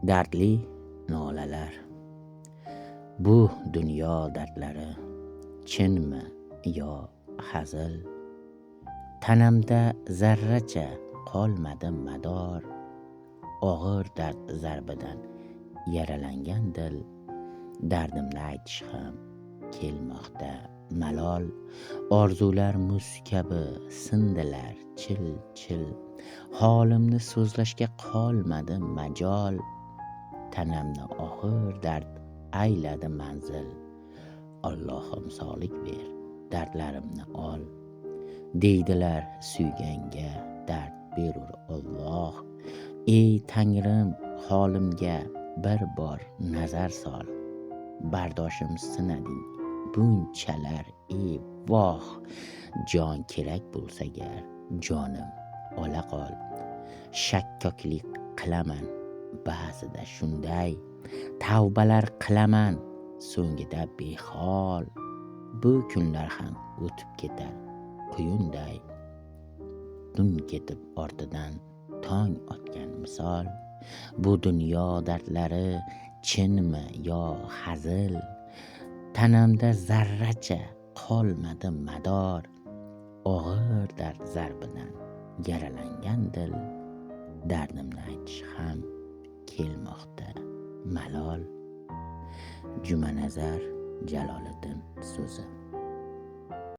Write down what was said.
Dardli nolalar. Bu dunyo dardlari chinmi yo hazil? Tanamda zarracha qolmadi mador. Og'ir dard zarbidan yaralangan dil. Dardimni aytish ham kelmoqda malol. Orzular muz kabi sindilar chil chil. Holimni so'zlashga qolmadi majol. Tanamni og'ir dard ayladi manzil. Allohim sog'lik ber, dardlarimni ol. Deydilar suyganga dard berur Alloh. Ey Tangrim, holimga bir bor nazar sol. Bardoshim sinading bunchalar ey voh. Jon kerak bo'lsa gar jonim ola qol. Shakkoklik qilaman ba'zida shunday. Tavbalar qilaman so'ngida behol. Bu kunlar ham o'tib ketar quyunday. Tun ketib ortidan tong otgan misol. Bu dunyo dardlari chinmi yo hazil? Tanamda zarracha qolmadi mador. Og'ir dard zarbidan yaralangan dil. Dardimni aytish ham kelmoqda malol. Jumanazar Jaloliddin so'zi.